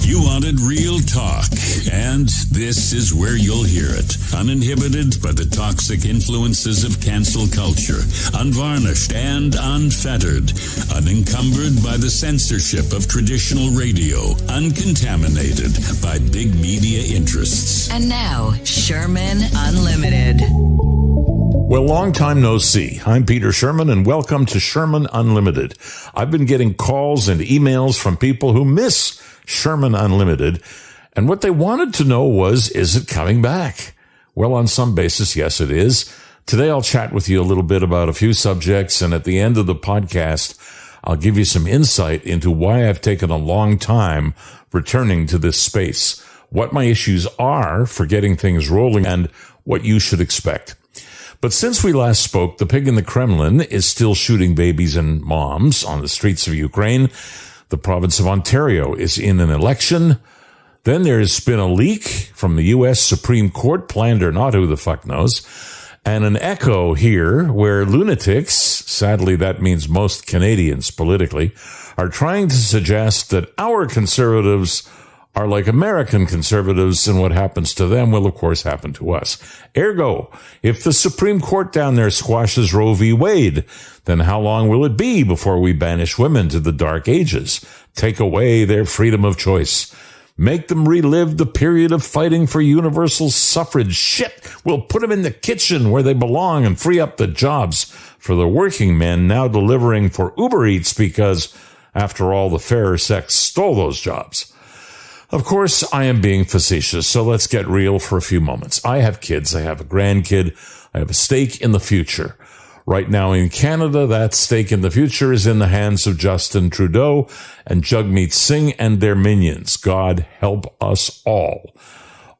You wanted real talk, and this is where you'll hear it. Uninhibited by the toxic influences of cancel culture, unvarnished and unfettered, unencumbered by the censorship of traditional radio, uncontaminated by big media interests. And now, Sherman Unlimited. Well, long time no see. I'm Peter Sherman, and welcome to Sherman Unlimited. I've been getting calls and emails from people who miss Sherman Unlimited, and what they wanted to know was, is it coming back? Well, on some basis, yes, it is. Today, I'll chat with you a little bit about a few subjects, and at the end of the podcast, I'll give you some insight into why I've taken a long time returning to this space, what my issues are for getting things rolling, and what you should expect. But since we last spoke, the pig in the Kremlin is still shooting babies and moms on the streets of Ukraine. The province of Ontario is in an election. Then there's been a leak from the U.S. Supreme Court, planned or not, who the fuck knows, and an echo here where lunatics, sadly that means most Canadians politically, are trying to suggest that our conservatives are like American conservatives, and what happens to them will, of course, happen to us. Ergo, if the Supreme Court down there squashes Roe v. Wade, then how long will it be before we banish women to the dark ages, take away their freedom of choice, make them relive the period of fighting for universal suffrage? Shit, we'll put them in the kitchen where they belong and free up the jobs for the working men now delivering for Uber Eats because, after all, the fairer sex stole those jobs. Of course, I am being facetious, so let's get real for a few moments. I have kids. I have a grandkid. I have a stake in the future. Right now in Canada, that stake in the future is in the hands of Justin Trudeau and Jagmeet Singh and their minions. God help us all.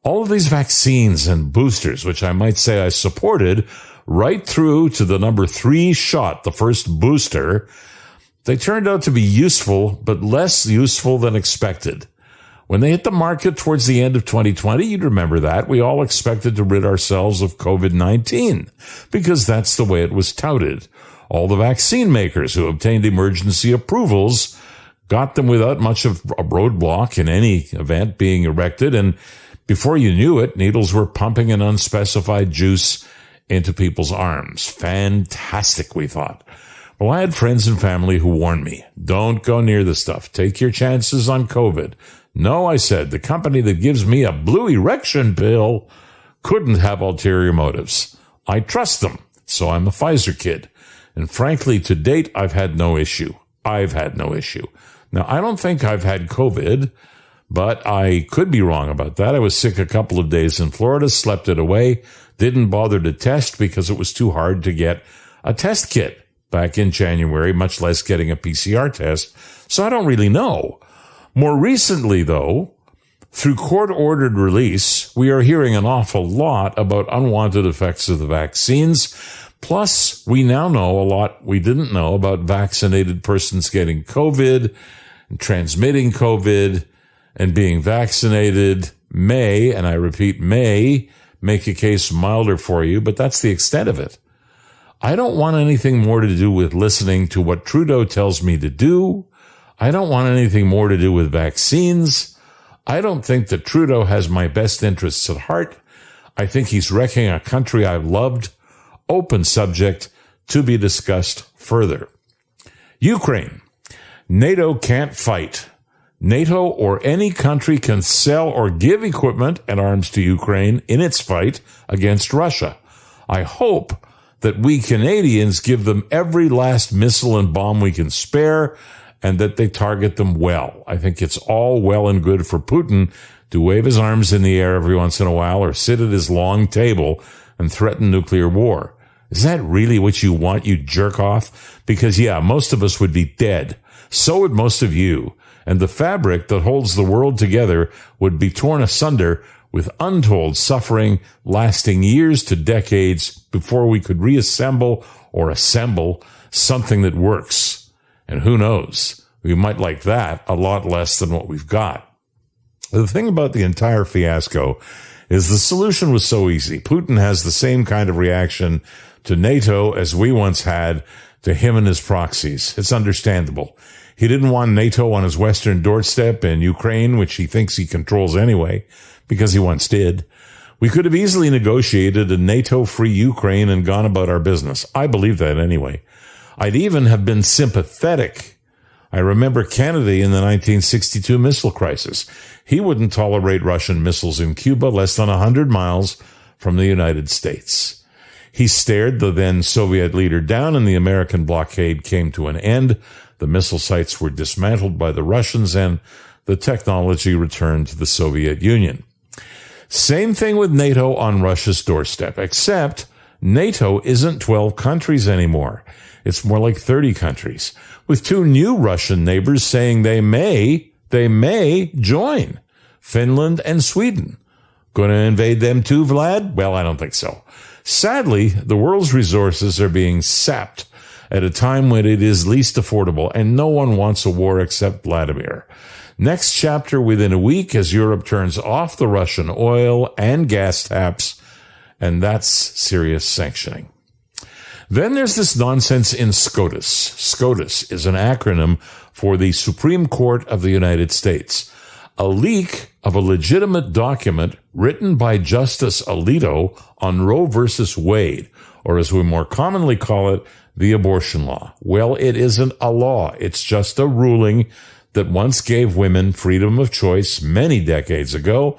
All of these vaccines and boosters, which I might say I supported right through to the number 3 shot, the first booster, they turned out to be useful, but less useful than expected. When they hit the market towards the end of 2020, you'd remember that, we all expected to rid ourselves of COVID-19 because that's the way it was touted. All the vaccine makers who obtained emergency approvals got them without much of a roadblock in any event being erected, and before you knew it, needles were pumping an unspecified juice into people's arms. Fantastic, we thought. Well, I had friends and family who warned me, don't go near the stuff. Take your chances on COVID. No, I said, the company that gives me a blue erection pill couldn't have ulterior motives. I trust them, so I'm a Pfizer kid. And frankly, to date, I've had no issue. Now, I don't think I've had COVID, but I could be wrong about that. I was sick a couple of days in Florida, slept it away, didn't bother to test because it was too hard to get a test kit back in January, much less getting a PCR test. So I don't really know. More recently, though, through court-ordered release, we are hearing an awful lot about unwanted effects of the vaccines. Plus, we now know a lot we didn't know about vaccinated persons getting COVID and transmitting COVID, and being vaccinated may, and I repeat, may make a case milder for you, but that's the extent of it. I don't want anything more to do with listening to what Trudeau tells me to do. I don't want anything more to do with vaccines. I don't think that Trudeau has my best interests at heart. I think he's wrecking a country I've loved. Open subject to be discussed further. Ukraine. NATO can't fight. NATO or any country can sell or give equipment and arms to Ukraine in its fight against Russia. I hope that we Canadians give them every last missile and bomb we can spare, and that they target them well. I think it's all well and good for Putin to wave his arms in the air every once in a while or sit at his long table and threaten nuclear war. Is that really what you want, you jerk off? Because, yeah, most of us would be dead. So would most of you. And the fabric that holds the world together would be torn asunder with untold suffering lasting years to decades before we could reassemble or assemble something that works. And who knows, we might like that a lot less than what we've got. The thing about the entire fiasco is the solution was so easy. Putin has the same kind of reaction to NATO as we once had to him and his proxies. It's understandable. He didn't want NATO on his western doorstep in Ukraine, which he thinks he controls anyway, because he once did. We could have easily negotiated a NATO-free Ukraine and gone about our business. I believe that anyway. I'd even have been sympathetic. I remember Kennedy in the 1962 missile crisis. He wouldn't tolerate Russian missiles in Cuba less than 100 miles from the United States. He stared the then Soviet leader down, and the American blockade came to an end. The missile sites were dismantled by the Russians, and the technology returned to the Soviet Union. Same thing with NATO on Russia's doorstep, except NATO isn't 12 countries anymore. It's more like 30 countries, with two new Russian neighbors saying they may join, Finland and Sweden. Going to invade them too, Vlad? Well, I don't think so. Sadly, the world's resources are being sapped at a time when it is least affordable, and no one wants a war except Vladimir. Next chapter within a week as Europe turns off the Russian oil and gas taps, and that's serious sanctioning. Then there's this nonsense in SCOTUS. SCOTUS is an acronym for the Supreme Court of the United States. A leak of a legitimate document written by Justice Alito on Roe versus Wade, or as we more commonly call it, the abortion law. Well, it isn't a law. It's just a ruling that once gave women freedom of choice many decades ago,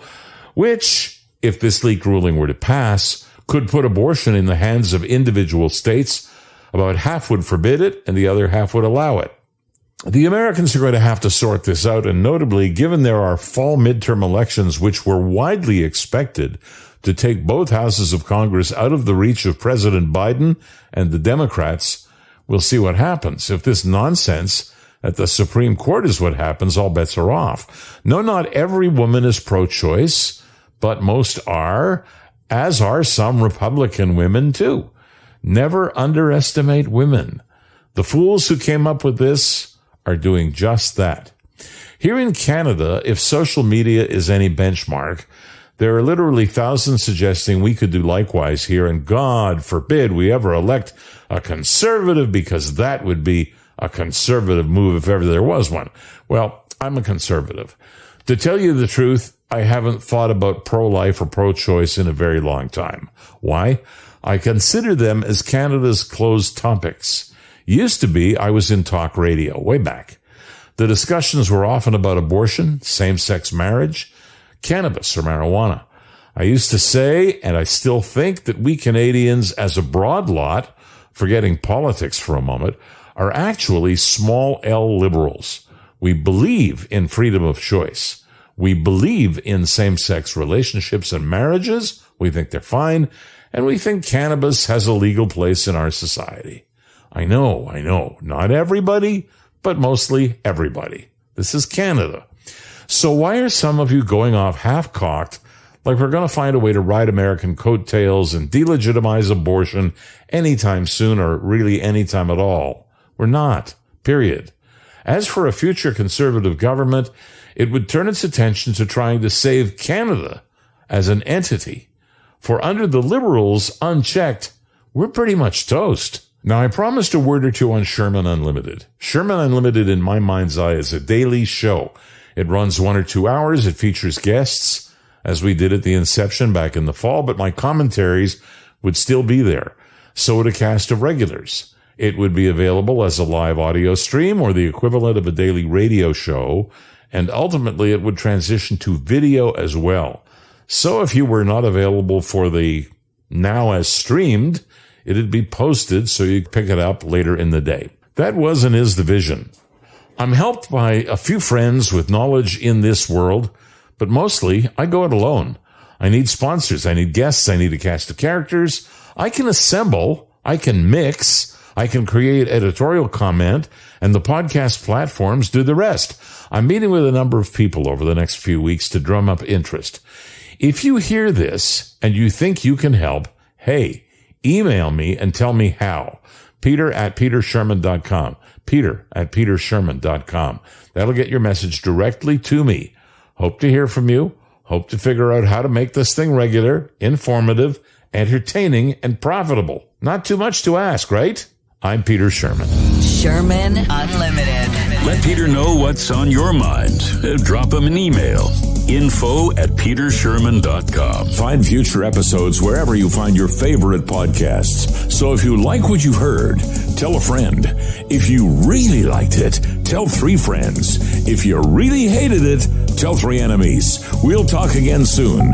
which, if this leaked ruling were to pass, could put abortion in the hands of individual states. About half would forbid it, and the other half would allow it. The Americans are going to have to sort this out, and notably, given there are fall midterm elections which were widely expected to take both houses of Congress out of the reach of President Biden and the Democrats, we'll see what happens. If this nonsense at the Supreme Court is what happens, all bets are off. No, not every woman is pro-choice, but most are, as are some Republican women too. Never underestimate women. The fools who came up with this are doing just that. Here in Canada, if social media is any benchmark, there are literally thousands suggesting we could do likewise here, and God forbid we ever elect a conservative, because that would be a conservative move if ever there was one. Well, I'm a conservative. To tell you the truth, I haven't thought about pro-life or pro-choice in a very long time. Why? I consider them as Canada's closed topics. Used to be, I was in talk radio, way back. The discussions were often about abortion, same-sex marriage, cannabis or marijuana. I used to say, and I still think, that we Canadians, as a broad lot, forgetting politics for a moment, are actually small L liberals. We believe in freedom of choice. We believe in same-sex relationships and marriages. We think they're fine. And we think cannabis has a legal place in our society. I know. Not everybody, but mostly everybody. This is Canada. So why are some of you going off half-cocked like we're going to find a way to ride American coattails and delegitimize abortion anytime soon, or really anytime at all? We're not. Period. As for a future conservative government, it would turn its attention to trying to save Canada as an entity. For under the Liberals, unchecked, we're pretty much toast. Now, I promised a word or two on Sherman Unlimited. Sherman Unlimited, in my mind's eye, is a daily show. It runs 1 or 2 hours. It features guests, as we did at the inception back in the fall, but my commentaries would still be there. So would a cast of regulars. It would be available as a live audio stream or the equivalent of a daily radio show, and ultimately it would transition to video as well. So if you were not available for the now as streamed, it'd be posted so you could pick it up later in the day. That was and is the vision. I'm helped by a few friends with knowledge in this world, but mostly I go it alone. I need sponsors, I need guests, I need a cast of characters. I can assemble, I can mix, I can create editorial comment, and the podcast platforms do the rest. I'm meeting with a number of people over the next few weeks to drum up interest. If you hear this and you think you can help, hey, email me and tell me how. Peter@petersherman.com. Peter@petersherman.com. That'll get your message directly to me. Hope to hear from you. Hope to figure out how to make this thing regular, informative, entertaining, and profitable. Not too much to ask, right? I'm Peter Sherman. Sherman Unlimited. Let Peter know what's on your mind. Drop him an email. info@petersherman.com. Find future episodes wherever you find your favorite podcasts. So if you like what you've heard, tell a friend. If you really liked it, tell 3 friends. If you really hated it, tell 3 enemies. We'll talk again soon.